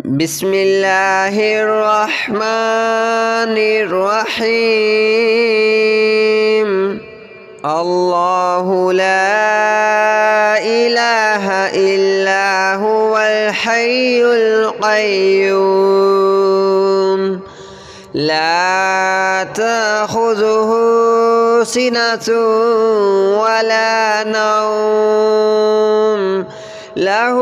بسم الله الرحمن الرحيم. الله لا إله إلا هو الحي القيوم لا تأخذه سنة ولا نوم له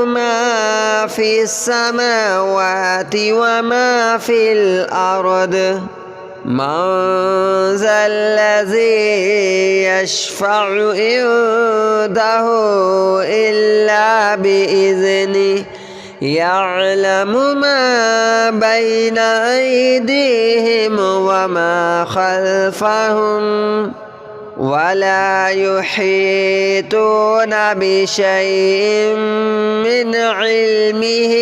ما في السماوات وما في الأرض من ذا الذي يشفع عنده إلا بإذنه يعلم ما بين أيديهم وما خلفهم ولا يحيطون بشيء من علمه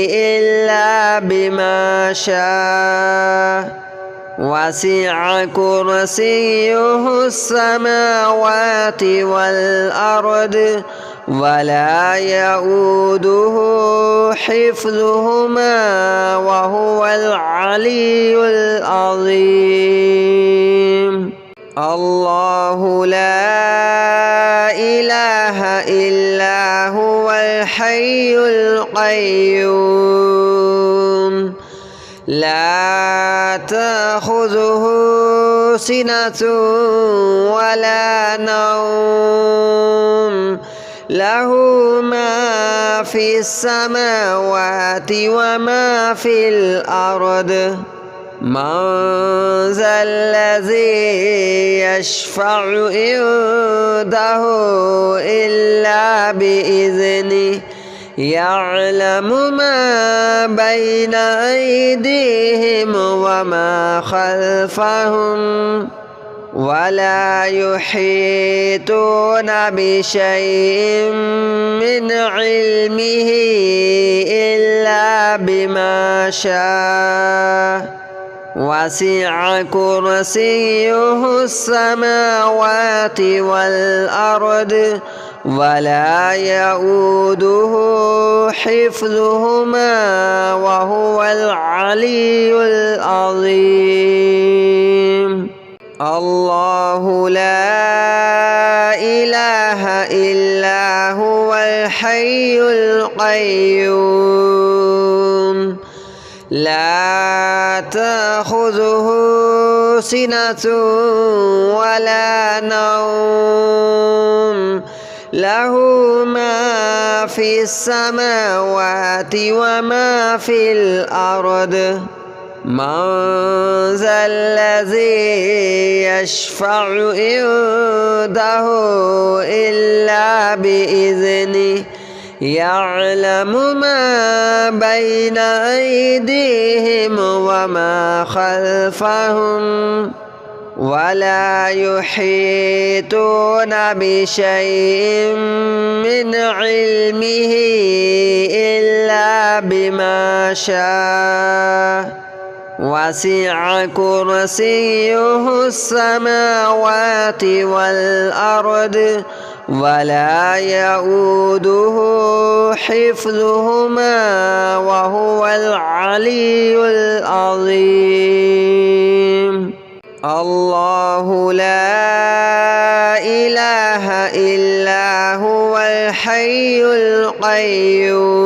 إلا بما شاء وسع كرسيه السماوات والأرض ولا يؤوده حفظهما وهو العلي العظيم. الله لا إله إلا هو الحي القيوم لا تأخذه سنة ولا نوم له ما في السماوات وما في الأرض من ذا الذي يشفع عنده إلا بإذنه يعلم ما بين أيديهم وما خلفهم ولا يحيطون بشيء من علمه إلا بما شاء وسع كرسيه السماوات والأرض ولا يؤوده حفظهما وهو العلي العظيم. الله لا إله إلا هو الحي القيوم لا تأخذه سنة ولا نوم له ما في السماوات وما في الأرض من ذا الذي يشفع عنده إلا بإذنه يعلم ما بين أيديهم وما خلفهم ولا يحيطون بشيء من علمه إلا بما شاء وسع كرسيه السماوات والأرض ولا يؤوده حفظهما وهو العلي العظيم. الله لا إله إلا هو الحي القيوم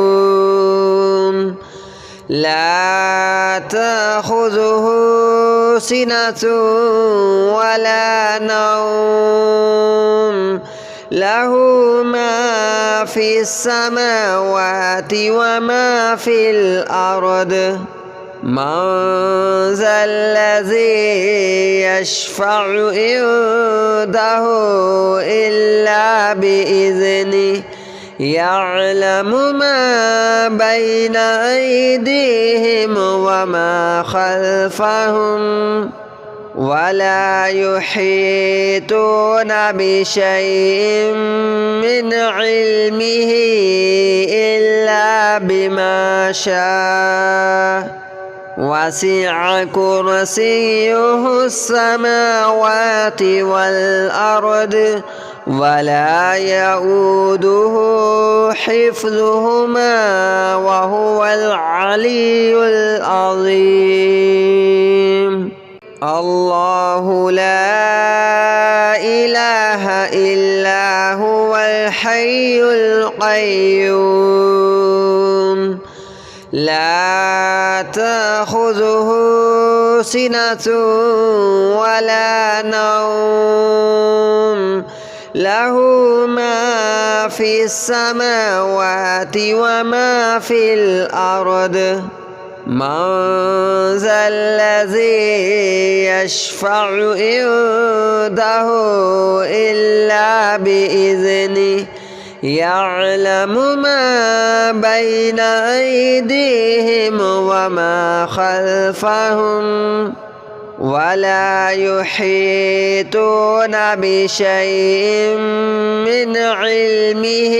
لا تأخذه سنة ولا نوم له ما في السماوات وما في الأرض من ذا الذي يشفع عنده إلا بإذنه يعلم ما بين أيديهم وما خلفهم ولا يحيطون بشيء من علمه إلا بما شاء وسع كرسيه السماوات والأرض ولا يؤوده حفظهما وهو العلي العظيم. الله لا إله إلا هو الحي القيوم لا تأخذه سنة ولا نوم له ما في السماوات وما في الأرض من ذا الذي يشفع عنده إلا بإذنه يعلم ما بين أيديهم وما خلفهم ولا يحيطون بشيء من علمه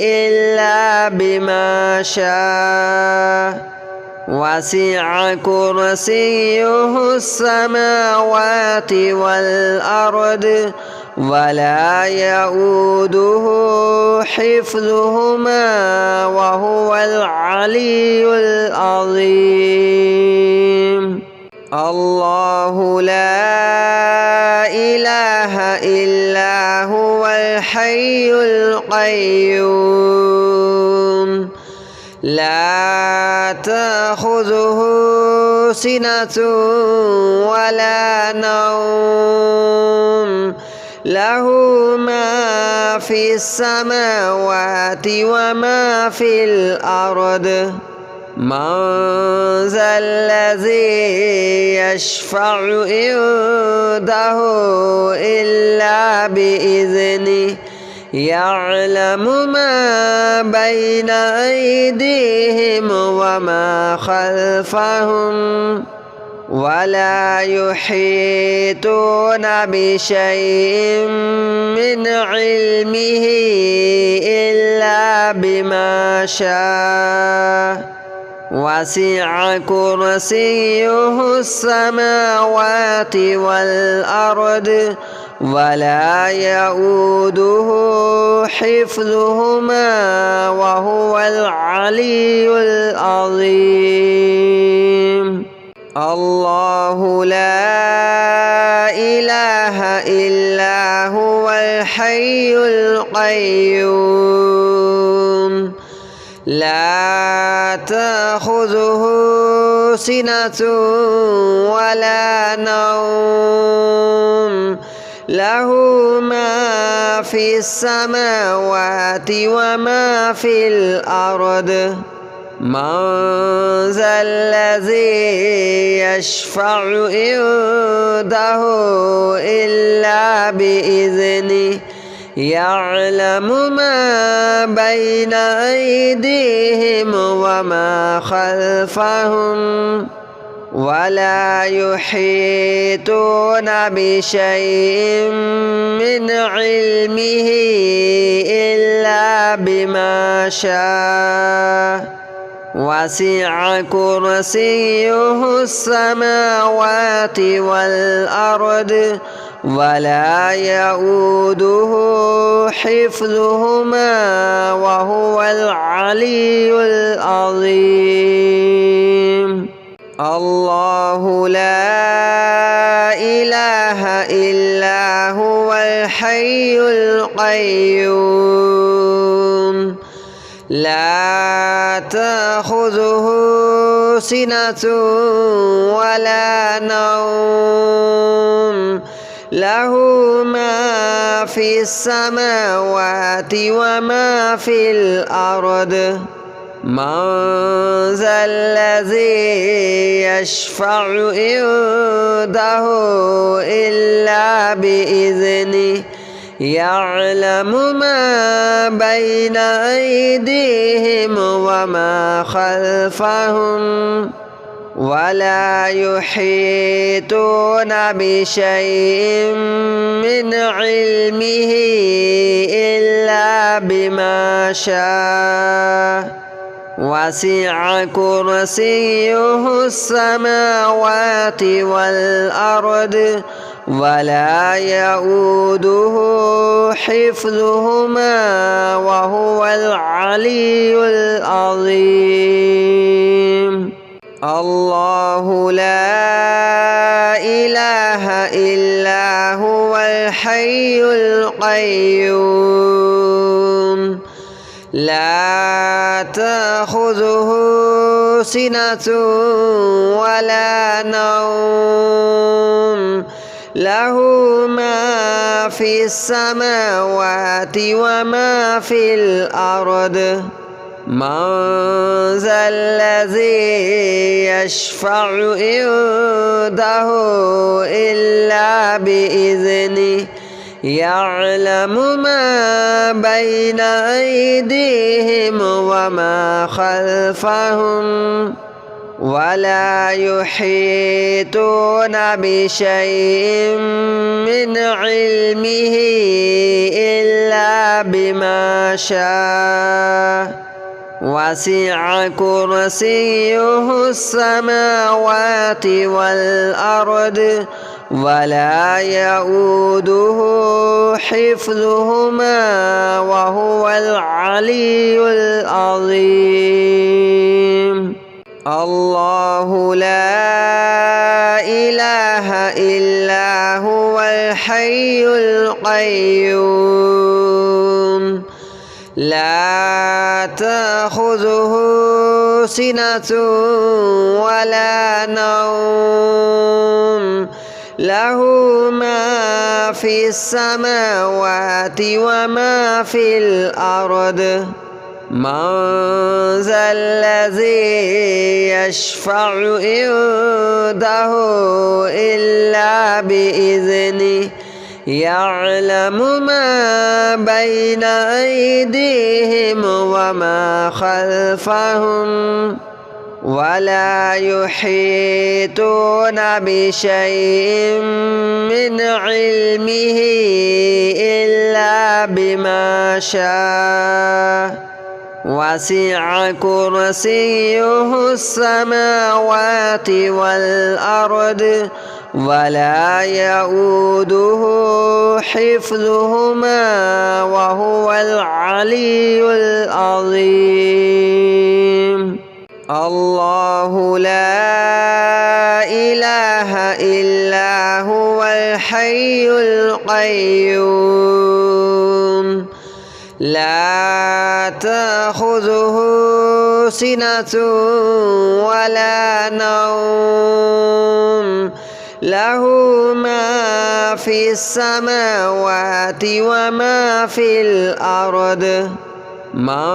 إلا بما شاء وسع كرسيه السماوات والأرض ولا يؤوده حفظهما وهو العلي العظيم. الله لا إله إلا هو الحي القيوم لا تأخذه سنة ولا نوم له ما في السماوات وما في الأرض من ذا الذي يشفع عنده إلا بإذنه يعلم ما بين أيديهم وما خلفهم ولا يحيطون بشيء من علمه إلا بما شاء وسع كرسيه السماوات والأرض ولا يؤوده حفظهما وهو العلي العظيم. الله لا إله إلا هو الحي القيوم لا تأخذه سنة ولا نوم له ما في السماوات وما في الأرض من ذا الذي يشفع عنده إلا بإذنه يعلم ما بين أيديهم وما خلفهم ولا يحيطون بشيء من علمه إلا بما شاء وسع كرسيه السماوات والأرض ولا يؤوده حفظهما وهو العلي العظيم. الله لا إله إلا هو الحي القيوم لا تأخذه سنة ولا نوم له ما في السماوات وما في الأرض من ذا الذي يشفع عنده إلا بإذنه يعلم ما بين أيديهم وما خلفهم ولا يحيطون بشيء من علمه إلا بما شاء وسع كرسيه السماوات والأرض ولا يؤوده حفظهما وهو العلي العظيم. الله لا إله إلا هو الحي القيوم لا تأخذه سنة ولا نوم له ما في السماوات وما في الأرض من ذا الذي يشفع عنده إلا بإذنه يعلم ما بين أيديهم وما خلفهم ولا يحيطون بشيء من علمه إلا بما شاء وسع كرسيه السماوات والأرض ولا يؤوده حفظهما وهو العلي العظيم. الله لا إله إلا هو الحي القيوم لا تأخذه سنة ولا نوم له ما في السماوات وما في الأرض من ذا الذي يشفع عنده إلا بإذنه يعلم ما بين أيديهم وما خلفهم ولا يحيطون بشيء من علمه إلا بما شاء وسع كرسيه السماوات والأرض ولا يؤوده حفظهما وهو العلي العظيم. الله لا إله إلا هو الحي القيوم لا تأخذه سنة ولا نوم له ما في السماوات وما في الأرض من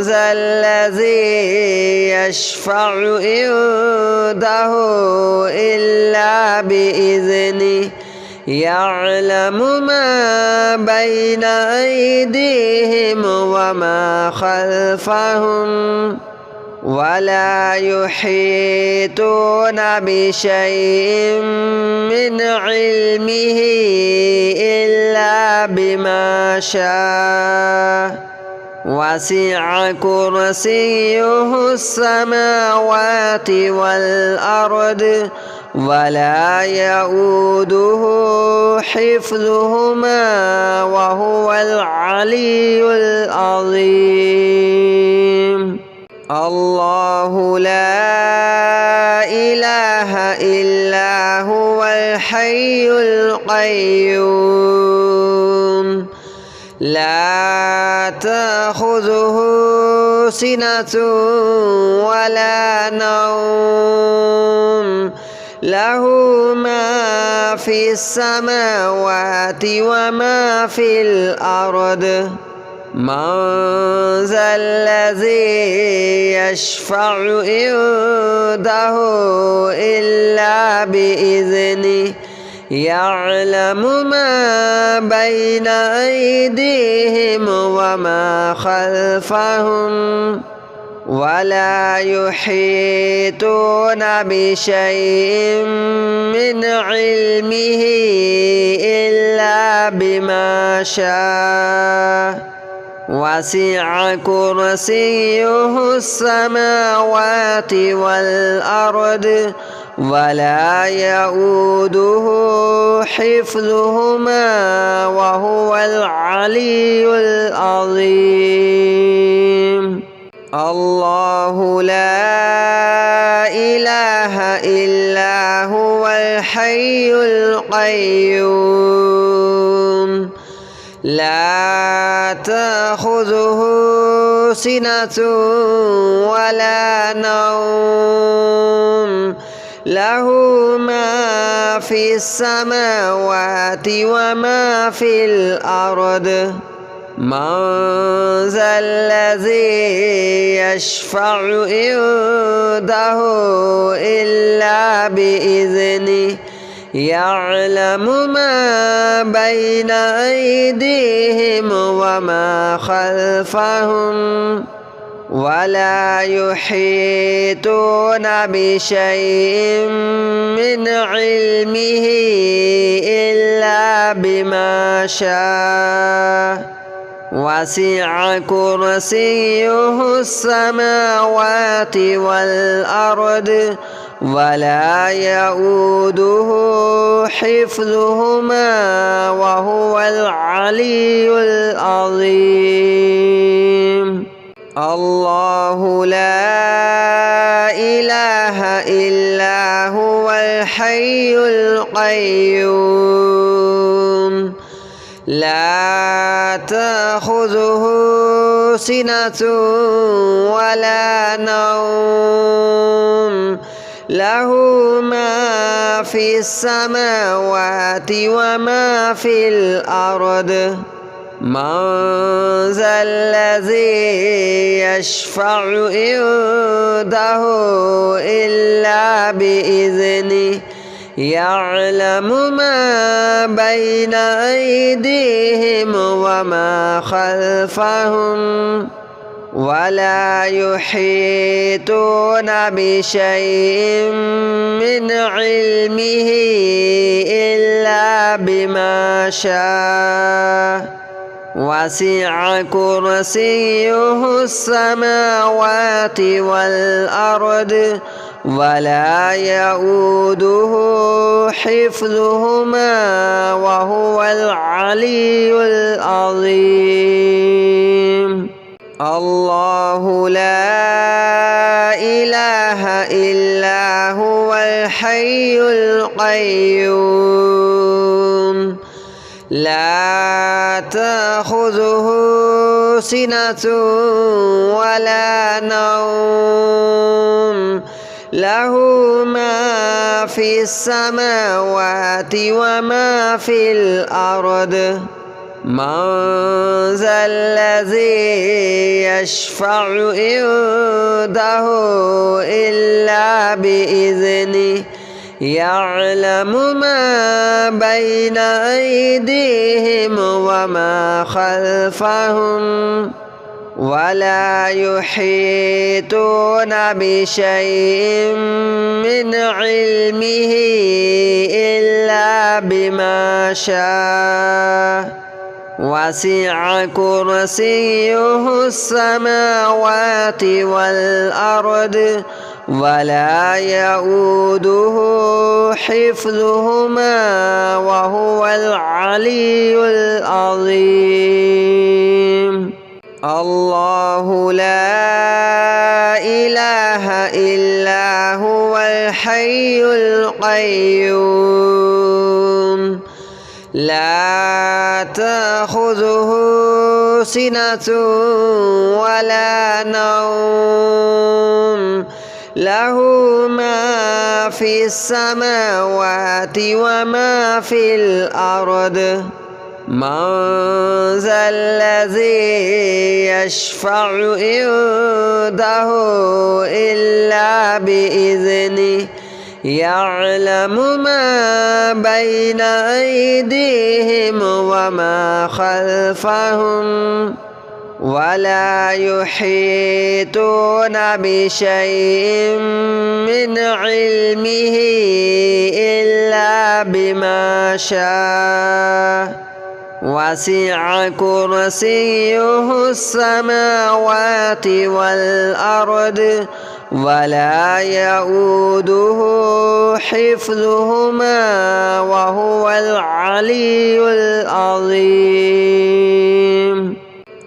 ذا الذي يشفع عنده إلا بإذنه يعلم ما بين أيديهم وما خلفهم ولا يحيطون بشيء من علمه إلا بما شاء وسع كرسيه السماوات والأرض ولا يؤوده حفظهما وهو العلي العظيم. الله لا إله إلا هو الحي القيوم لا تأخذه سنة ولا نوم له ما في السماوات وما في الأرض من ذا الذي يشفع عنده إلا بإذنه يعلم ما بين أيديهم وما خلفهم ولا يحيطون بشيء من علمه إلا بما شاء وسع كرسيه السماوات والأرض ولا يؤوده حفظهما وهو العلي العظيم. الله لا إله إلا هو الحي القيوم لا تأخذه سنة ولا نوم له ما في السماوات وما في الأرض من ذا الذي يشفع عنده إلا بإذنه يعلم ما بين أيديهم وما خلفهم ولا يحيطون بشيء من علمه إلا بما شاء وسع كرسيه السماوات والأرض ولا يؤوده حفظهما وهو العلي العظيم. الله لا إله إلا هو الحي القيوم لا تأخذه سنة ولا نوم له ما في السماوات وما في الأرض من ذا الذي يشفع عنده إلا بإذنه يعلم ما بين أيديهم وما خلفهم ولا يحيطون بشيء من علمه إلا بما شاء وسع كرسيه السماوات والأرض ولا يؤوده حفظهما وهو العلي العظيم. الله لا إله إلا هو الحي القيوم لا تأخذه سنة ولا نوم له ما في السماوات وما في الأرض من ذا الذي يشفع عنده إلا بإذنه يعلم ما بين أيديهم وما خلفهم ولا يحيطون بشيء من علمه إلا بما شاء وسع كرسيه السماوات والأرض ولا يؤوده حفظهما وهو العلي العظيم. الله لا إله إلا هو الحي القيوم لا تأخذه سنة ولا نوم له ما في السماوات وما في الأرض من ذا الذي يشفع عنده إلا بإذنه يعلم ما بين أيديهم وما خلفهم ولا يحيطون بشيء من علمه إلا بما شاء وسع كرسيه السماوات والأرض ولا يؤوده حفظهما وهو العلي العظيم.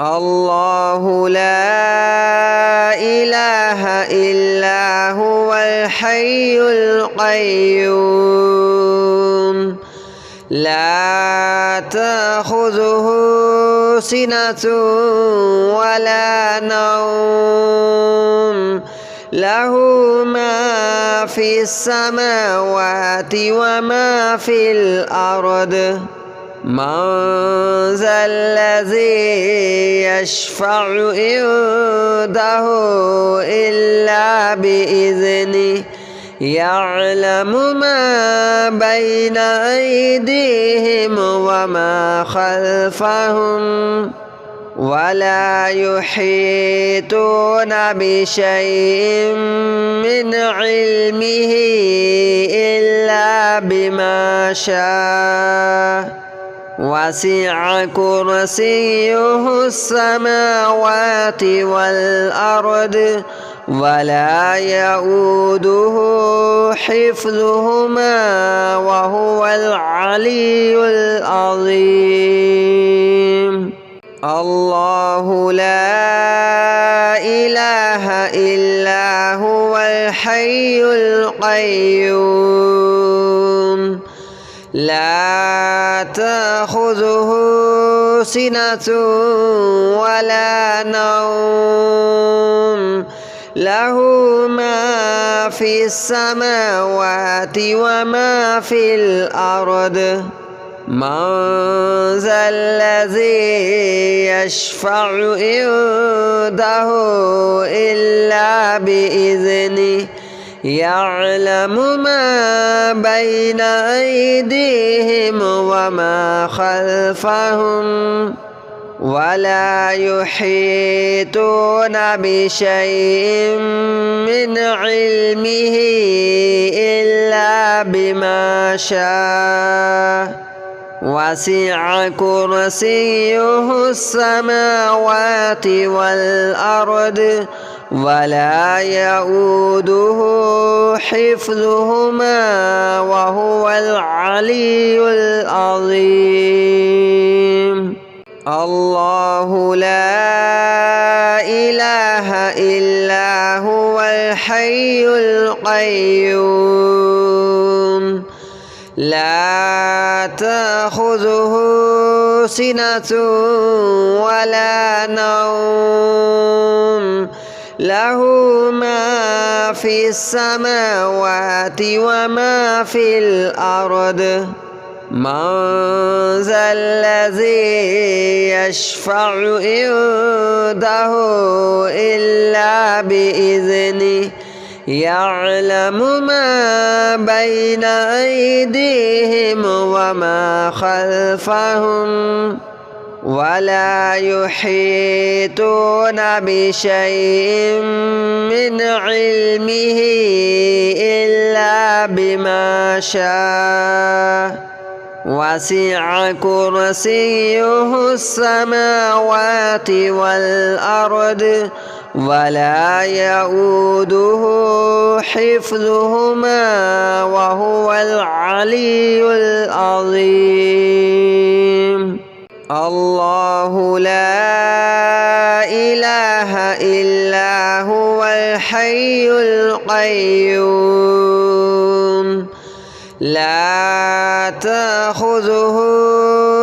الله لا إله إلا هو الحي القيوم لا تأخذه سنة ولا نوم له ما في السماوات وما في الأرض من ذا الذي يشفع عنده إلا بإذنه يعلم ما بين أيديهم وما خلفهم ولا يحيطون بشيء من علمه إلا بما شاء وسع كرسيه السماوات والأرض ولا يؤوده حفظهما وهو العلي العظيم. الله لا إله إلا هو الحي القيوم لا تأخذه سنة ولا نوم له ما في السماوات وما في الأرض من ذا الذي يشفع عنده إلا بإذنه يعلم ما بين أيديهم وما خلفهم ولا يحيطون بشيء من علمه إلا بما شاء وسع كرسيه السماوات والأرض ولا يؤوده حفظهما وهو العلي العظيم. الله لا إله إلا هو الحي القيوم لا تأخذه سنة ولا نوم له ما في السماوات وما في الأرض من ذا الذي يشفع عنده إلا بإذنه يعلم ما بين أيديهم وما خلفهم ولا يحيطون بشيء من علمه إلا بما شاء وسع كرسيه السماوات والأرض ولا يؤوده حفظهما وهو العلي العظيم. الله لا إله إلا هو الحي القيوم لا تأخذه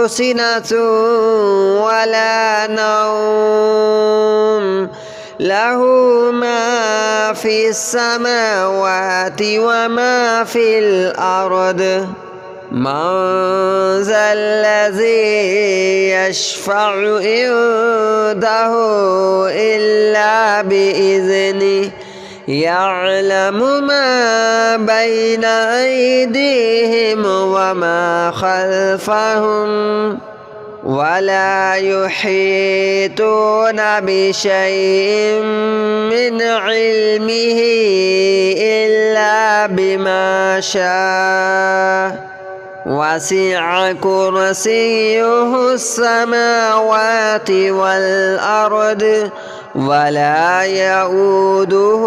سنة ولا نوم له ما في السماوات وما في الأرض من ذا الذي يشفع عنده إلا بإذنه يعلم ما بين أيديهم وما خلفهم ولا يحيطون بشيء من علمه إلا بما شاء وسع كرسيه السماوات والأرض ولا يؤوده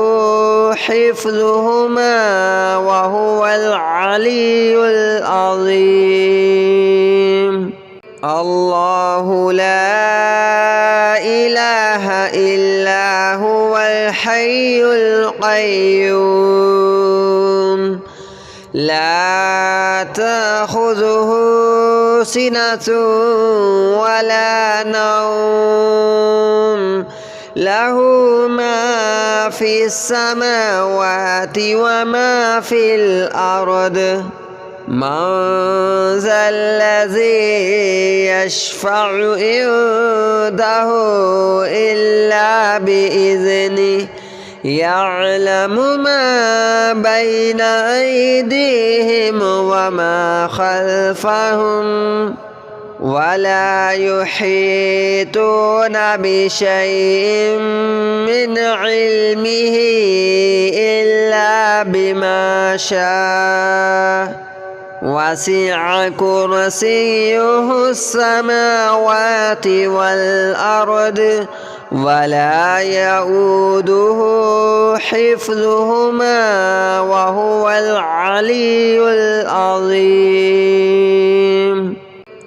حفظهما وهو العلي العظيم. الله لا إله إلا هو الحي القيوم لا تأخذه سنة ولا نوم له ما في السماوات وما في الأرض من ذا الذي يشفع عنده إلا بإذنه يعلم ما بين أيديهم وما خلفهم ولا يحيطون بشيء من علمه إلا بما شاء وسع كرسيه السماوات والأرض ولا يؤوده حفظهما وهو العلي العظيم.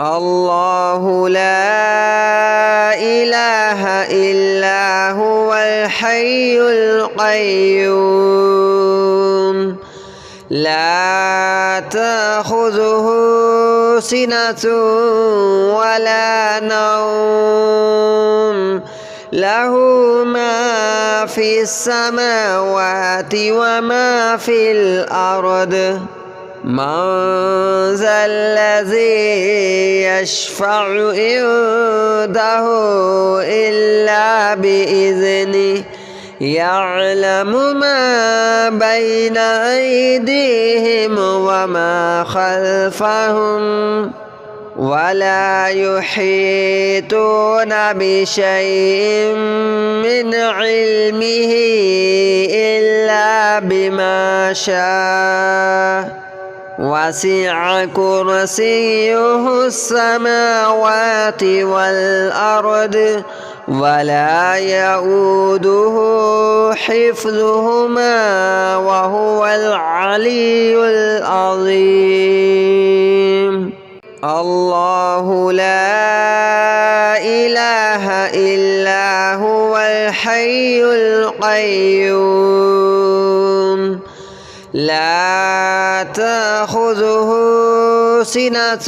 الله لا إله إلا هو الحي القيوم لا تأخذه سنة ولا نوم له ما في السماوات وما في الأرض من ذا الذي يشفع عنده إلا بإذنه يعلم ما بين أيديهم وما خلفهم ولا يحيطون بشيء من علمه إلا بما شاء وسع كرسيه السماوات والأرض ولا يؤوده حفظهما وهو العلي العظيم. الله لا إله إلا هو الحي القيوم لا تأخذه سنة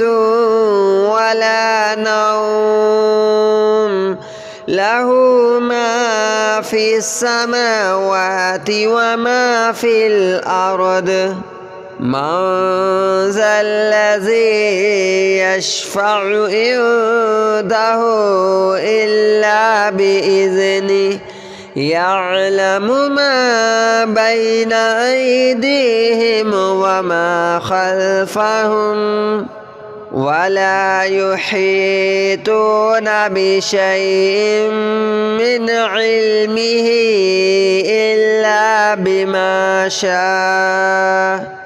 ولا نوم له ما في السماوات وما في الأرض من ذا الذي يشفع عنده إلا بإذنه يعلم ما بين أيديهم وما خلفهم ولا يحيطون بشيء من علمه إلا بما شاء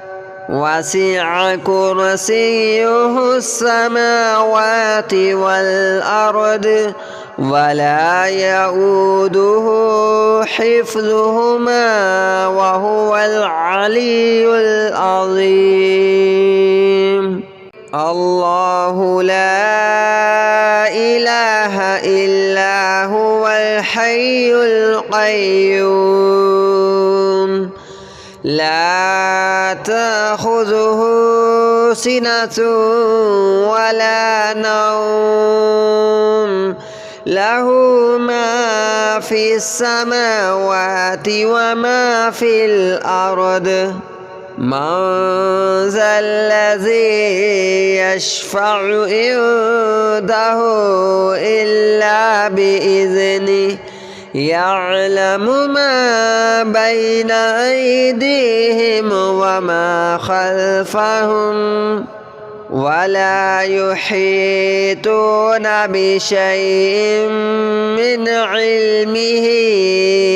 وسع كرسيه السماوات والأرض ولا يؤوده حفظهما وهو العلي العظيم. الله لا إله إلا هو الحي القيوم لا تأخذه سنة ولا نوم له ما في السماوات وما في الأرض من ذا الذي يشفع عنده إلا بإذنه يعلم ما بين أيديهم وما خلفهم ولا يحيطون بشيء من علمه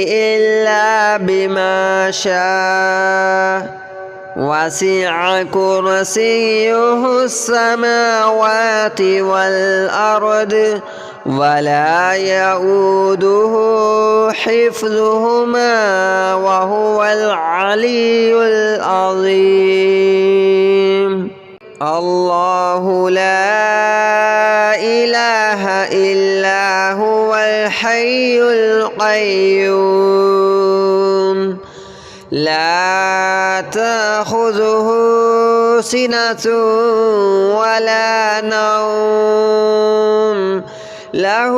إلا بما شاء وسع كرسيه السماوات والأرض ولا يؤوده حفظهما وهو العلي العظيم. الله لا إله إلا هو الحي القيوم لا تأخذه سنة ولا نوم له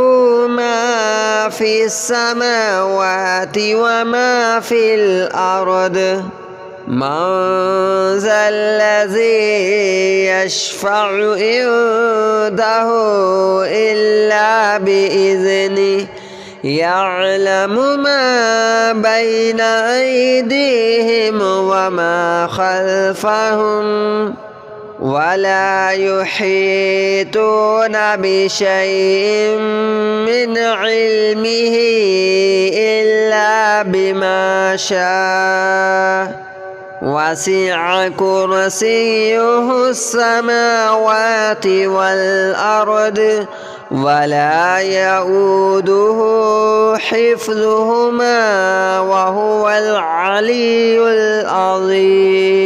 ما في السماوات وما في الأرض من ذا الذي يشفع عنده إلا بإذنه يعلم ما بين أيديهم وما خلفهم ولا يحيطون بشيء من علمه إلا بما شاء وسع كرسيه السماوات والأرض ولا يؤوده حفظهما وهو العلي العظيم.